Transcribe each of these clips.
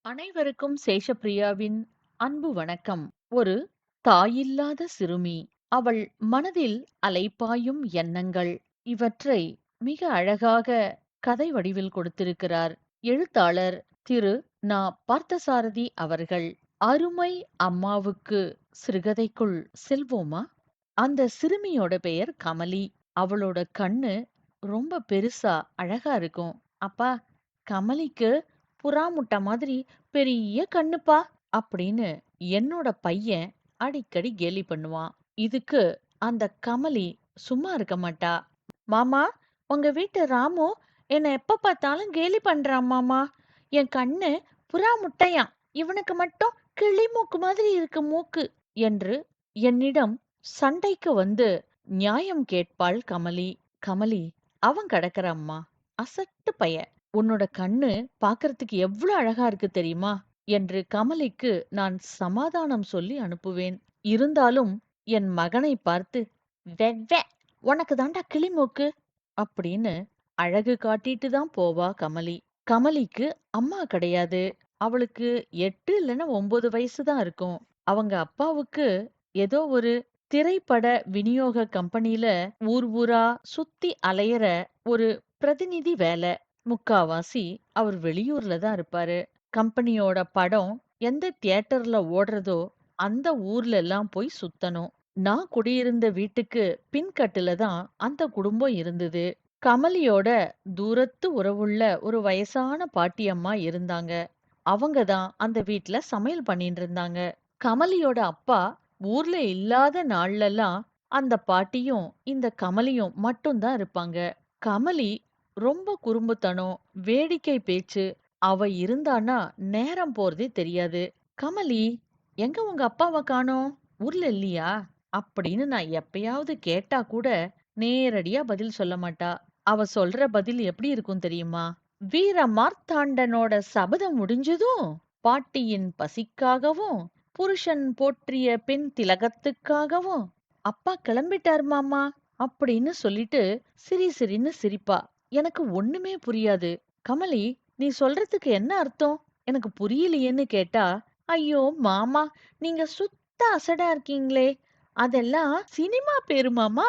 அனைவருக்கும் சேஷப்பிரியாவின் அன்பு வணக்கம். ஒரு தாயில்லாத சிறுமி, அவள் மனதில் அலைபாயும் எண்ணங்கள், இவற்றை மிக அழகாக கதை வடிவில் கொடுத்திருக்கிறார் எழுத்தாளர் திரு நா. பார்த்தசாரதி அவர்கள். அருமை அம்மாவுக்கு சிறுகதைக்குள் செல்வோமா? அந்த சிறுமியோட பெயர் கமலி. அவளோட கண்ணு ரொம்ப பெருசா அழகா இருக்கும். அப்பா, கமலிக்கு புறா முட்டை மாதிரி பெரிய கண்ணுப்பா அப்படின்னு என்னோட பையன் அடிக்கடி கேலி பண்ணுவான். இதுக்கு அந்த கமலி சும்மா இருக்க மாட்டா. மாமா, உங்க வீட்டு ராமு என்ன எப்ப பார்த்தாலும் கேலி பண்றான் மாமா. என் கண்ணு புறா முட்டையாம். இவனுக்கு மட்டும் கிளி மூக்கு மாதிரி இருக்கு மூக்கு என்று என்னிடம் சண்டைக்கு வந்து நியாயம் கேட்பாள் கமலி. கமலி, அவன் கிடக்குற அம்மா, அசட்டு பைய. உன்னோட கண்ணு பார்க்கறதுக்கு எவ்ளோ அழகா இருக்கு தெரியுமா என்று கமலிக்கு நான் சமாதானம் சொல்லி அனுப்புவேன். இருந்தாலும் என் மகனை பார்த்து, வெவ்வே, உனக்கு தாண்டா கிளிமூக்கு அப்படின்னு அழகு காட்டிட்டு தான் போவா கமலி. கமலிக்கு அம்மா கிடையாது. அவளுக்கு 8 இல்லைன்னா 9 வயசு தான் இருக்கும். அவங்க அப்பாவுக்கு ஏதோ ஒரு திரைப்பட விநியோக கம்பெனில ஊர் ஊரா சுத்தி அலையற ஒரு பிரதிநிதி வேலை. முக்காவாசி அவர் வெளியூர்ல தான் இருப்பாரு. கம்பெனியோட படம் எந்த தியேட்டர்ல ஓடுறதோ அந்த ஊர்ல எல்லாம் போய் சுத்தணும். நான் குடியிருந்த வீட்டுக்கு பின்கட்டுல தான் அந்த குடும்பம் இருந்தது. கமலியோட தூரத்து உறவுள்ள ஒரு வயசான பாட்டியம்மா இருந்தாங்க. அவங்க தான் அந்த வீட்ல சமையல் பண்ணிட்டு இருந்தாங்க. கமலியோட அப்பா ஊர்ல இல்லாத நாள்லலாம் அந்த பாட்டியும் இந்த கமலியும் மட்டும் தான் இருப்பாங்க. கமலி ரொம்ப குறும்புத்தனம், வேடிக்கை பேச்சு. அவ இருந்தான்னா நேரம் போறதே தெரியாது. கமலி, எங்க உங்க அப்பாவ காணோம்? ஊர்ல இல்லையா? அப்படின்னு நான் எப்பயாவது கேட்டா கூட நேரடியா பதில் சொல்ல மாட்டா. அவ சொல்ற பதில் எப்படி இருக்கும் தெரியுமா? வீர மார்த்தாண்டனோட சபதம் முடிஞ்சதும் பாட்டியின் பசிக்காகவும் புருஷன் போற்றிய பெண் திலகத்துக்காகவும் அப்பா கிளம்பிட்டார் மாமா அப்படின்னு சொல்லிட்டு சிரி சிரின்னு சிரிப்பா. எனக்கு ஒண்ணுமே புரியாது. கமலி, நீ சொல்றதுக்கு என்ன அர்த்தம்? எனக்கு புரியலையேன்னு கேட்டா, ஐயோ மாமா, நீங்க சுத்த அசடா இருக்கீங்களே, அதெல்லாம் சினிமா பேரு மாமா.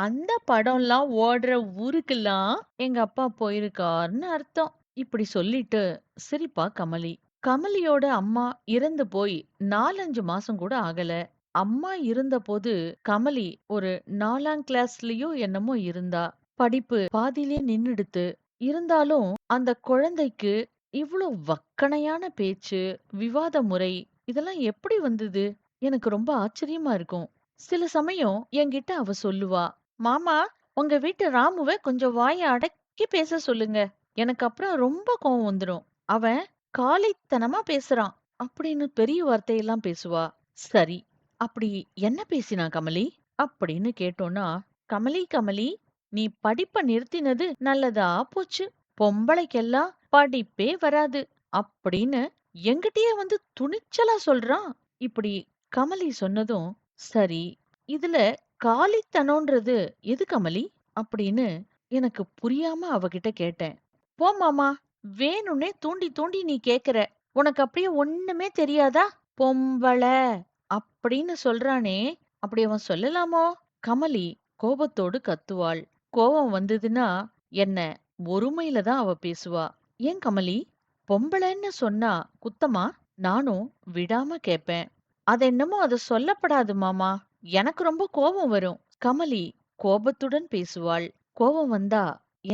அந்த படம்லாம் ஓடுற ஊருக்கெல்லாம் எங்க அப்பா போயிருக்காருன்னு அர்த்தம். இப்படி சொல்லிட்டு சிரிப்பா கமலி. கமலியோட அம்மா இறந்து போய் 4-5 மாசம் கூட ஆகல. அம்மா இருந்தபோது கமலி ஒரு 4ஆம் கிளாஸ்லயோ என்னமோ இருந்தா. படிப்பு பாதியிலே நின்னுடுத்து. இருந்தாலும் அந்த குழந்தைக்கு இவ்ளோ வக்கணையான பேச்சு, விவாத முறை, இதெல்லாம் எப்படி வந்தது? எனக்கு ரொம்ப ஆச்சரியமா இருக்கும். சில சமயம் என்கிட்ட அவ சொல்லுவா, மாமா, உங்க வீட்டு ராமுவ கொஞ்சம் வாய அடக்கி பேச சொல்லுங்க. எனக்கு அப்புறம் ரொம்ப கோவம் வந்துரும். அவன் காலித்தனமா பேசுறான் அப்படின்னு பெரிய வார்த்தையெல்லாம் பேசுவா. சரி, அப்படி என்ன பேசினா கமலி அப்படின்னு கேட்டோம்னா, கமலி கமலி, நீ படிப்ப நிறுத்தினது நல்லதா போச்சு. பொம்பளைக்கெல்லாம் படிப்பே வராது அப்படின்னு என்கிட்டயே வந்து துணிச்சலா சொல்றான். இப்படி கமலி சொன்னதும், சரி, இதுல காலித்தனம்ன்றது எது கமலி அப்படின்னு எனக்கு புரியாம அவகிட்ட கேட்டேன். போ மாமா, வேணும்னே தூண்டி தூண்டி நீ கேக்குற. உனக்கு அப்படியே ஒண்ணுமே தெரியாதா? பொம்பள அப்படின்னு சொல்றானே, அப்படி அவன் சொல்லலாமோ? கமலி கோபத்தோடு கத்துவாள். கோபம் வந்ததுன்னா என்ன ஒருமையில தான் அவ பேசுவா. ஏன் கமலி, பொம்பளைன்னு சொன்னா குத்தமா? நானும் விடாம கேப்பேன். அதென்னமோ அது சொல்லப்படாது மாமா. எனக்கு ரொம்ப கோபம் வரும். கமலி கோபத்துடன் பேசுவாள். கோபம் வந்தா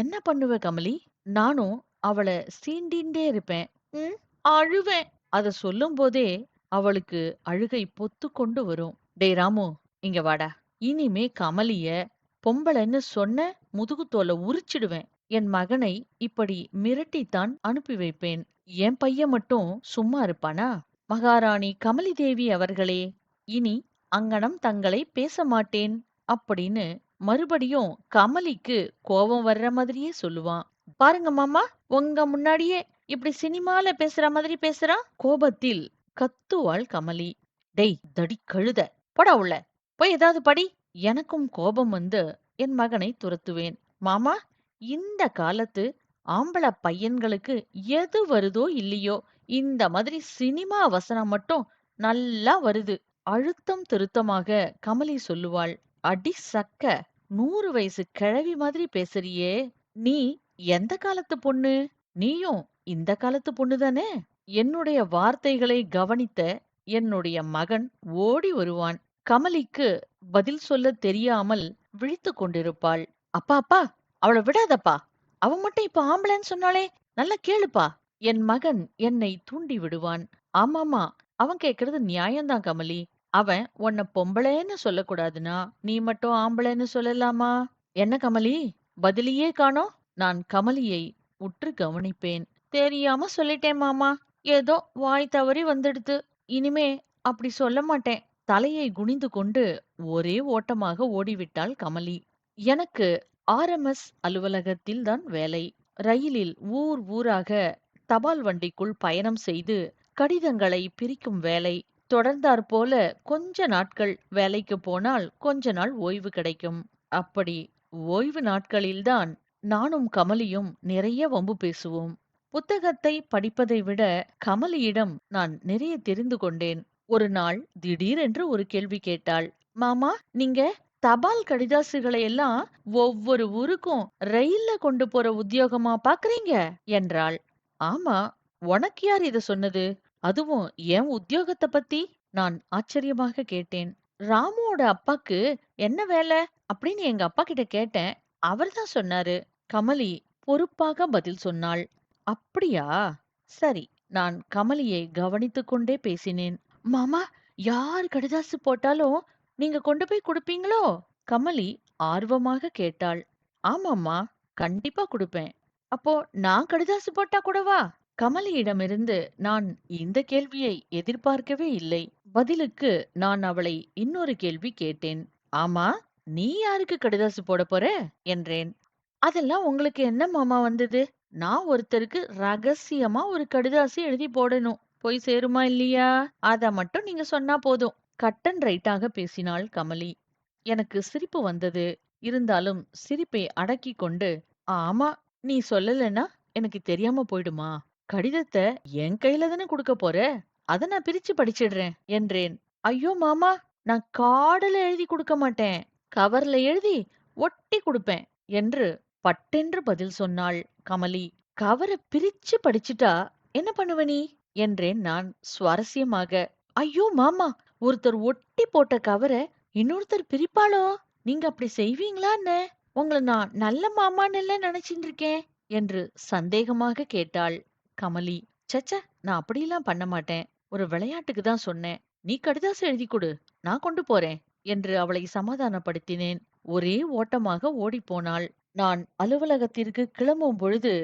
என்ன பண்ணுவ கமலி? நானும் அவள சீண்டிண்டே இருப்பேன். ம், அழுவேன். அத சொல்லும்போதே அவளுக்கு அழுகை பொத்துக்கொண்டு வரும். டேய் ராமு, இங்க வாடா. இனிமே கமலிய பொம்பளைன்னு சொன்ன முதுகுத்தோல உரிச்சிடுவேன். என் மகனை இப்படி மிரட்டித்தான் அனுப்பி வைப்பேன். என் பையன் மட்டும் சும்மா இருப்பானா? மகாராணி கமலி தேவி அவர்களே, இனி அங்ஙனம் தங்களை பேச மாட்டேன் அப்படின்னு மறுபடியும் கமலிக்கு கோபம் வர்ற மாதிரியே சொல்லுவான். பாருங்க மாமா, உங்க முன்னாடியே இப்படி சினிமால பேசுற மாதிரி பேசுறான். கோபத்தில் கத்துவாள் கமலி. டேய் தடி கழுத, போடா உள்ள, போய் ஏதாவது படி. எனக்கும் கோபம் வந்து என் மகனை துரத்துவேன். மாமா, இந்த காலத்து ஆம்பள பையன்களுக்கு எது வருதோ இல்லையோ, இந்த மாதிரி சினிமா வசனம் மட்டும் நல்லா வருது. அழுத்தம் திருத்தமாக கமலி சொல்லுவாள். அடி சக்க! 100 வயசு கிழவி மாதிரி பேசுறியே! நீ எந்த காலத்து பொண்ணு? நீயும் இந்த காலத்து பொண்ணு தானே? என்னுடைய வார்த்தைகளை கவனித்த என்னுடைய மகன் ஓடி வருவான். கமலிக்கு பதில் சொல்லத் தெரியாமல் விழித்துக் கொண்டிருப்பாள். அப்பா, அப்பா! அவள விடாதப்பா! அவ மட்டும் இப்ப ஆம்பளன்னு சொன்னாளே! நல்லா கேளுப்பா! என் மகன் என்னை தூண்டி விடுவான். ஆமாமா, அவன் கேட்கிறது நியாயம்தான் கமலி. அவன் உன்ன பொம்பளைன்னு சொல்லக்கூடாதுன்னா, நீ மட்டும் ஆம்பளைன்னு சொல்லலாமா? என்ன கமலி? பதிலையே காணோம்? நான் கமலியை உற்று கவனிப்பேன். தெரியாம சொல்லிட்டேன் மாமா. ஏதோ வாய் தவறி வந்துடுத்து. இனிமே அப்படி சொல்ல மாட்டேன். தலையை குனிந்து கொண்டு ஒரே ஓட்டமாக ஓடிவிட்டாள் கமலி. எனக்கு ஆர்எம்எஸ் அலுவலகத்தில் தான் வேலை. ரயிலில் ஊர் ஊராக தபால் வண்டிக்குள் பயணம் செய்து கடிதங்களை பிரிக்கும் வேலை. தொடர்ந்தாற்போல கொஞ்ச நாட்கள் வேலைக்கு போனால் கொஞ்ச நாள் ஓய்வு கிடைக்கும். அப்படி ஓய்வு நாட்களில்தான் நானும் கமலியும் நிறைய வம்பு பேசுவோம். புத்தகத்தை படிப்பதை விட கமலியிடம் நான் நிறைய தெரிந்து கொண்டேன். ஒரு நாள் திடீரென்று ஒரு கேள்வி கேட்டாள். மாமா, நீங்க தபால் கடிதாசுகளை எல்லாம் ஒவ்வொரு ஊருக்கும் ரயில்ல கொண்டு போற உத்தியோகமா பாக்குறீங்க என்றாள். ஆமா, உனக்கு யார் இத சொன்னது? அதுவும் என் உத்தியோகத்த பத்தி? நான் ஆச்சரியமாக கேட்டேன். ராமுவோட அப்பாக்கு என்ன வேலை அப்படின்னு எங்க அப்பா கிட்ட கேட்டேன். அவர்தான் சொன்னாரு. கமலி பொறுப்பாக பதில் சொன்னாள். அப்படியா? சரி. நான் கமலியை கவனித்துக் கொண்டே பேசினேன். மாமா, யார் கடிதாசு போட்டாலும் நீங்க கொண்டு போய் குடுப்பீங்களோ? கமலி ஆர்வமாக கேட்டாள். ஆமாம்மா, கண்டிப்பா குடுப்பேன். அப்போ நான் கடிதாசு போட்டா கூடவா? கமலியிடமிருந்து நான் இந்த கேள்வியை எதிர்பார்க்கவே இல்லை. பதிலுக்கு நான் அவளை இன்னொரு கேள்வி கேட்டேன். ஆமா, நீ யாருக்கு கடிதாசு போடப் போற? என்றேன். அதெல்லாம் உங்களுக்கு என்ன மாமா வந்தது? நான் ஒருத்தருக்கு ரகசியமா ஒரு கடிதாசு எழுதி போடணும். போய் சேருமா இல்லையா? அத மட்டும் நீங்க சொன்னா போதும். கட் அண்ட் ரைட்டாக பேசினாள் கமலி. எனக்கு சிரிப்பு வந்தது. இருந்தாலும் சிரிப்பை அடக்கிக் கொண்டு, ஆமா, நீ சொல்லலன்னா எனக்கு தெரியாம போயிடுமா? கடிதத்த என் கையில தானே குடுக்கப் போற. அத நான் பிரிச்சு படிச்சிடுறேன் என்றேன். ஐயோ மாமா, நான் கார்டுல எழுதி குடுக்க மாட்டேன். கவர்ல எழுதி ஒட்டி குடுப்பேன் என்று பட்டென்று பதில் சொன்னாள் கமலி. கவர பிரிச்சு படிச்சுட்டா என்ன பண்ணுவ நீ? என்றேன் நான் சுவாரஸ்யமாக. ஐயோ மாமா, ஒருத்தர் ஒட்டி போட்ட கவர இன்னொருத்தர் பிரிப்பாளோ? நீங்க அப்படி செய்வீங்களா என்ன? உங்கள நான் நல்ல மாமான்னுல்ல நினைச்சிட்டு இருக்கேன் என்று சந்தேகமாக கேட்டாள் கமலி. ச்சே, நான் அப்படியெல்லாம் பண்ண மாட்டேன். ஒரு விளையாட்டுக்கு தான் சொன்னேன். நீ கடிதாசு எழுதி கொடு, நான் கொண்டு போறேன் என்று அவளை சமாதானப்படுத்தினேன். ஒரே ஓட்டமாக ஓடிப்போனாள். நான் அலுவலகத்திற்கு கிளம்பும் பொழுது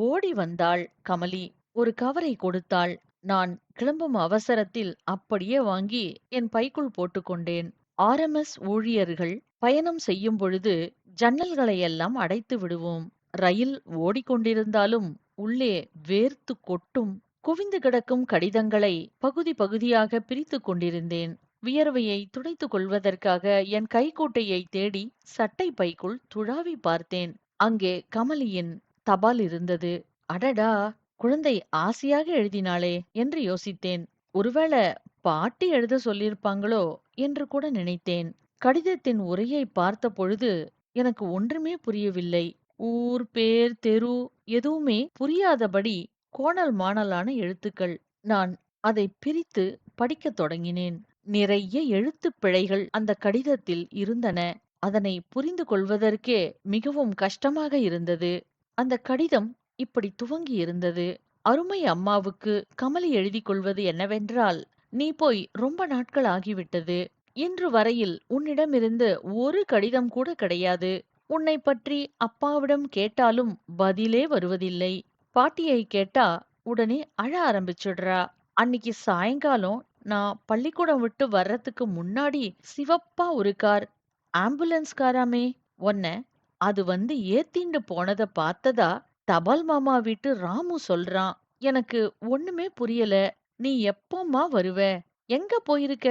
ஓடி வந்தாள் கமலி. ஒரு கவரை கொடுத்தாள். நான் கிளம்பும் அவசரத்தில் அப்படியே வாங்கி என் பைக்குள் போட்டுக்கொண்டேன். ஆர்எம்எஸ் ஊழியர்கள் பயணம் செய்யும் பொழுது ஜன்னல்களை எல்லாம் அடைத்து விடுவோம். ரயில் ஓடிக்கொண்டிருந்தாலும் உள்ளே வேர்த்து கொட்டும். குவிந்து கிடக்கும் கடிதங்களை பகுதி பகுதியாக பிரித்துக் கொண்டிருந்தேன். வியர்வையை துடைத்துக் கொள்வதற்காக என் கைக்குட்டையை தேடி சட்டை பைக்குள் துழாவி பார்த்தேன். அங்கே கமலியின் தபால் இருந்தது. அடடா! குழந்தை ஆசையாக எழுதினாளே என்று யோசித்தேன். ஒருவேளை பாட்டி எழுத சொல்லியிருப்பாங்களோ என்று கூட நினைத்தேன். கடிதத்தின் உரையை பார்த்த பொழுது எனக்கு ஒன்றுமே புரியவில்லை. ஊர், பேர், தெரு எதுவுமே புரியாதபடி கோணல் மாணலான எழுத்துக்கள். நான் அதை பிரித்து படிக்கத் தொடங்கினேன். நிறைய எழுத்துப் பிழைகள் அந்த கடிதத்தில் இருந்தன. அதனை புரிந்து கொள்வதற்கே மிகவும் கஷ்டமாக இருந்தது. அந்த கடிதம் இப்படி துவங்கி இருந்தது. அருமை அம்மாவுக்கு கமலி எழுதிக் கொள்வது என்னவென்றால், நீ போய் ரொம்ப நாட்கள் ஆகிவிட்டது. இன்று வரையில் உன்னிடமிருந்து ஒரு கடிதம் கூட கிடையாது. உன்னைப் பற்றி அப்பாவிடம் கேட்டாலும் பதிலே வருவதில்லை. பாட்டியை கேட்டா உடனே அழ ஆரம்பிச்சுடுறா. அன்னிக்கு சாயங்காலம் நான் பள்ளிக்கூடம் விட்டு வர்றதுக்கு முன்னாடி சிவப்பா ஒரு கார், ஆம்புலன்ஸ் காராமே, உன்ன அது வந்து ஏத்திண்டு போனத பார்த்ததா தபால் மாமா வீட்டு ராமு சொல்றான். எனக்கு ஒண்ணுமே புரியல. நீ எப்போம்மா வருவ? எங்க போயிருக்க?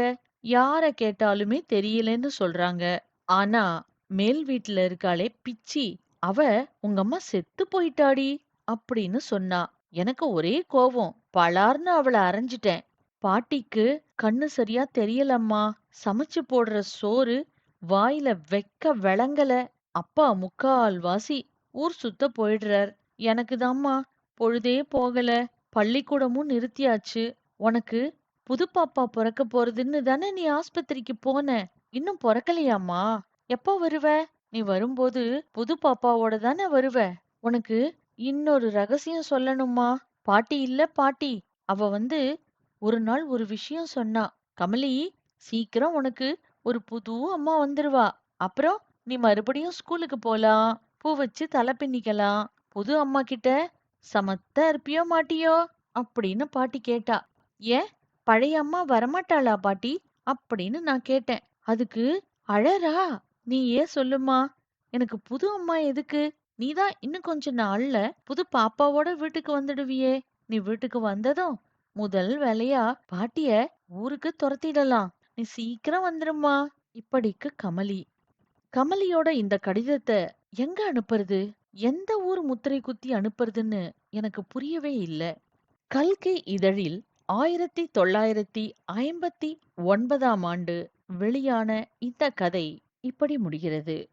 யார கேட்டாலுமே தெரியலன்னு சொல்றாங்க. ஆனா மேல் வீட்ல இருக்காளே பிச்சி, அவ உங்கம்மா செத்து போயிட்டாடி. அப்படின்னு சொன்னா. எனக்கு ஒரே கோவம். பளார்னு அவள அறைஞ்சிட்டேன். பாட்டிக்கு கண்ணு சரியா தெரியலம்மா. சமைச்சு போடுற சோறு வாயில வைக்க விளங்கல. அப்பா முக்கால்வாசி ஊர் சுத்த போயிடுறார். எனக்கு தாம்மா பொழுதே போகல. பள்ளிக்கூடமும் நிறுத்தியாச்சு. உனக்கு புது பாப்பா பொறக்க போறதுன்னு தானே நீ ஆஸ்பத்திரிக்கு போன. இன்னும் பொறக்கலையாம்மா? எப்போ வருவ? நீ வரும்போது புது பாப்பாவோட தானே வருவ. உனக்கு இன்னொரு ரகசியம் சொல்லணும்மா. பாட்டி இல்ல பாட்டி. அவ வந்து ஒரு நாள் ஒரு விஷயம் சொன்னா. கமலி, சீக்கிரம் உனக்கு ஒரு புது அம்மா வந்துருவா. அப்புறம் நீ மறுபடியும் ஸ்கூலுக்கு போலாம். பூ வச்சு தலை பின்னிக்கலாம். புது அம்மா கிட்ட சமத்தா இருப்பியோ மாட்டியோ? அப்படின்னு பாட்டி கேட்டா. ஏன் பழைய அம்மா வரமாட்டாளா பாட்டி? அப்படின்னு நான் கேட்டேன். அதுக்கு அழறா. நீ ஏன் சொல்லுமா? எனக்கு புது அம்மா எதுக்கு? நீதான் இன்னும் கொஞ்ச நாள்ல புது பாப்பாவோட வீட்டுக்கு வந்துடுவியே. நீ வீட்டுக்கு வந்ததும் முதல் வேலையா பாட்டிய ஊருக்கு துரத்திடலாம். நீ சீக்கிரம் வந்துரும்மா. இப்படிக்கு கமலி. கமலியோட இந்த கடிதத்த எங்க அனுப்புறது? எந்த ஊர் முத்திரை குத்தி அனுப்புறதுன்னு எனக்கு புரியவே இல்ல. கல்கி இதழில் 1959ஆம் ஆண்டு வெளியான இந்த கதை இப்படி முடிகிறது.